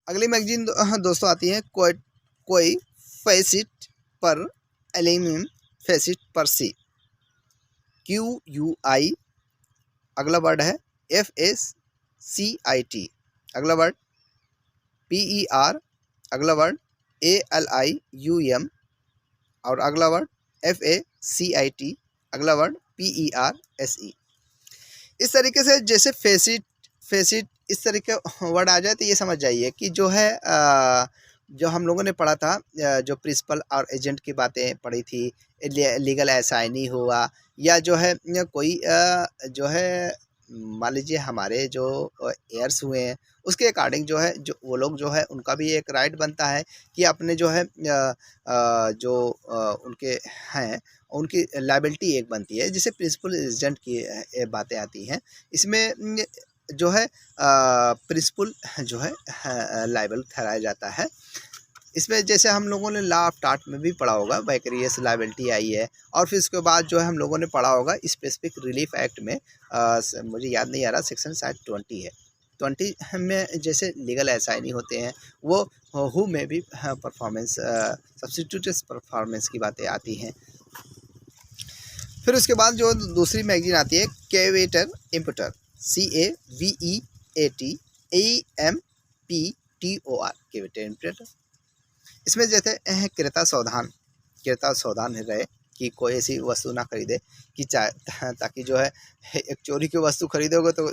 अगली मैगजीन दोस्तों आती है कोई फेसिट पर एल्यूमिनियम फेसिट पर सी QUI। अगला वर्ड है FACIT। अगला वर्ड PER। अगला वर्ड ALIUM। और अगला वर्ड FACIT। अगला वर्ड PERSE। इस तरीके से जैसे फेसिट इस तरीके वर्ड आ जाए तो ये समझ जाइए कि जो है जो हम लोगों ने पढ़ा था, जो प्रिंसिपल और एजेंट की बातें पढ़ी थी, लीगल असाइनी हुआ या जो है कोई जो है मान लीजिए हमारे जो एयर्स हुए हैं उसके अकॉर्डिंग जो है जो वो लोग जो है उनका भी एक राइट बनता है कि अपने जो है जो उनके हैं उनकी लायबिलिटी एक बनती है, जिसे प्रिंसिपल एजेंट की बातें आती हैं। इसमें जो है प्रिंसिपल जो है लायबल ठहराया जाता है। इसमें जैसे हम लोगों ने लॉ ऑफ टार्ट में भी पढ़ा होगा वाइकेरियस लायबिलिटी आई है, और फिर उसके बाद जो है हम लोगों ने पढ़ा होगा स्पेसिफिक रिलीफ एक्ट में मुझे याद नहीं आ रहा, सेक्शन शायद 20 है। 20 में जैसे लीगल असाइनी होते हैं वो हु में भी परफॉर्मेंस सब्स्टिट्यूटस परफॉर्मेंस की बातें आती हैं। फिर उसके बाद जो दूसरी मैगजीन आती है कैवेटर इम्पोटर CAVETAMPTOR कैवेटर इम्पोटर। इसमें जैसे क्रेता सावधान रहे कि कोई ऐसी वस्तु ना खरीदे कि ताकि जो है एक चोरी की वस्तु खरीदोगे तो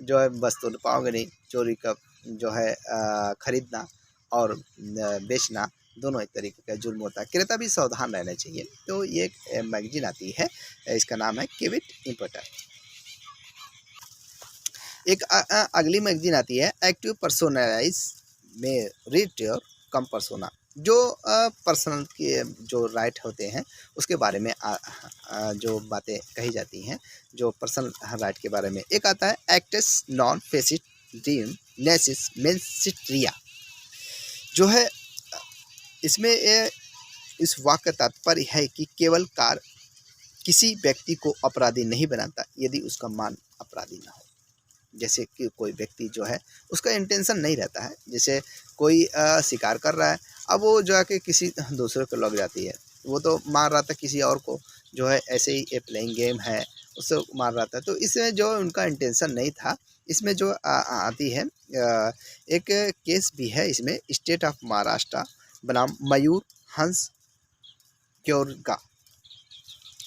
जो है वस्तु तो पाओगे नहीं। चोरी का जो है खरीदना और बेचना दोनों एक तरीके का जुर्म होता है। क्रेता भी सावधान रहना चाहिए। तो ये एक मैगजीन आती है, इसका नाम है केविट इम्पोर्टर। एक अगली मैगजीन आती है एक्टिव पर्सोनलाइज में रीड योर कम पर्सोना। जो पर्सनल के जो राइट होते हैं उसके बारे में जो बातें कही जाती हैं, जो पर्सनल राइट के बारे में। एक आता है एक्टस नॉन फेसिट ड्रीम नेसिस मेंसिट्रिया। जो है इसमें इस वाक्य का तात्पर्य है कि केवल कार किसी व्यक्ति को अपराधी नहीं बनाता यदि उसका मान अपराधी ना हो। जैसे कि कोई व्यक्ति जो है उसका इंटेंशन नहीं रहता है, जैसे कोई शिकार कर रहा है, अब वो जो है कि किसी दूसरे को लग जाती है, वो तो मार रहा था किसी और को, जो है ऐसे ही ए प्लेइंग गेम है उससे मार रहा था, तो इसमें जो उनका इंटेंशन नहीं था। इसमें जो आती है एक केस भी है इसमें, स्टेट ऑफ महाराष्ट्र बनाम मयूर हंस क्योरगा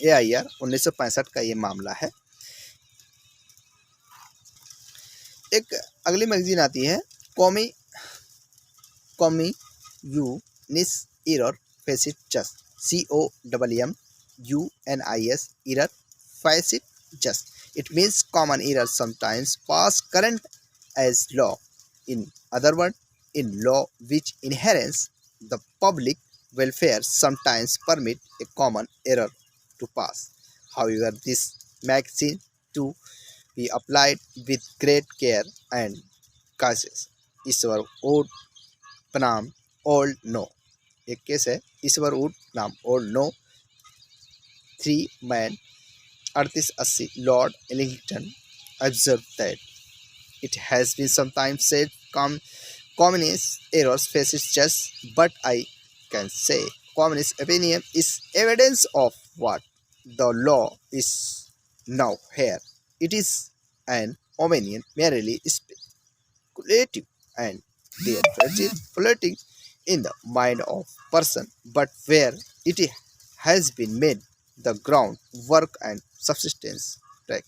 AIR 1965 का ये मामला है। एक अगली मैगजीन आती है कॉमी यू निस इरर फेसिट जस्ट COMMUNIS इरर फेसिट जस्ट। It means common error sometimes pass current as law. In other word, in law which inherence the public welfare sometimes permit a common error to pass. However, this magazine to be applied with great care and caution. Ishwar wood बनाम old no. एक केस है Ishwar wood बनाम old no 3 man 3880 lord Ellington observed that it has been sometimes said communist errors faces just, but I can say communist opinion is evidence of what the law is now here. It is an opinion merely speculative and therefore floating in the mind of person, but where it has been made the ground work and subsistence correct.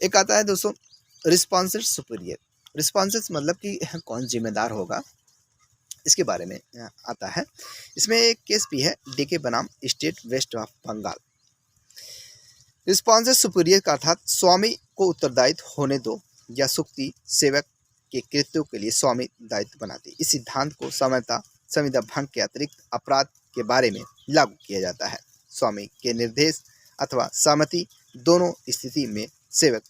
एक आता है दोस्तों responsive superior. Responsive मतलब कि कौन जिम्मेदार होगा, इसके बारे में आता है। इसमें एक केस भी है DK बनाम state west of Bengal. Responsive superior का अर्थात स्वामी को उत्तरदायित्व होने दो या सुक्ति सेवक के कृत्यों के लिए स्वामी दायित्व बनाती। इस सिद्धांत को संविदा भंग के अतिरिक्त अपराध के बारे में लागू किया जाता है। स्वामी के निर्देश अथवा सहमति दोनों स्थिति में सेवक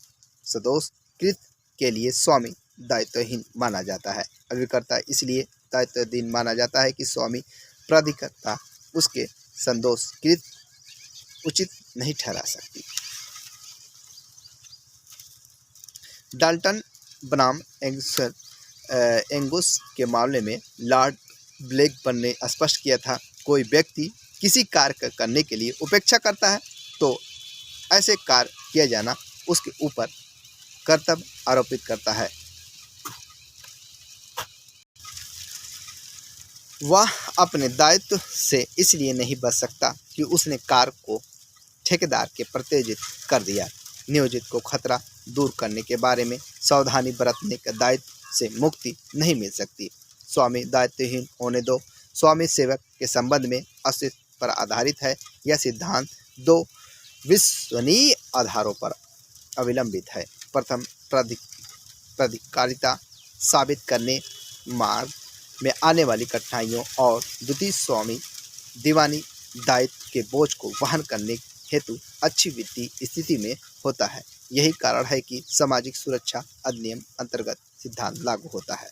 सदोष कृत्य के लिए स्वामी दायित्वहीन माना जाता है। अभिकर्ता इसलिए दायित्वहीन माना जाता है कि स्वामी प्राधिकर्ता उसके संदोष कृत उचित नहीं ठहरा सकती। डाल्टन बनाम एंगुस के मामले में लॉर्ड ब्लैकबर्न ने स्पष्ट किया था, कोई व्यक्ति किसी कार्य करने के लिए उपेक्षा करता है तो ऐसे कार्य किया जाना उसके ऊपर कर्तव्य आरोपित करता है। वह अपने दायित्व से इसलिए नहीं बच सकता कि उसने कार्य को ठेकेदार के प्रत्यार्जित कर दिया। नियोजित को खतरा दूर करने के बारे में सावधानी बरतने के दायित्व से मुक्ति नहीं मिल सकती। स्वामी दायित्वहीन होने दो स्वामी सेवक के संबंध में अस्तित्व पर आधारित है। यह सिद्धांत दो विश्वसनीय आधारों पर अवलंबित है। प्रथम, प्राधिकारिता साबित करने मार्ग में आने वाली कठिनाइयों और द्वितीय, स्वामी दीवानी दायित्व के बोझ को वहन करने हेतु अच्छी वित्तीय स्थिति में होता है। यही कारण है कि सामाजिक सुरक्षा अधिनियम अंतर्गत सिद्धांत लागू होता है।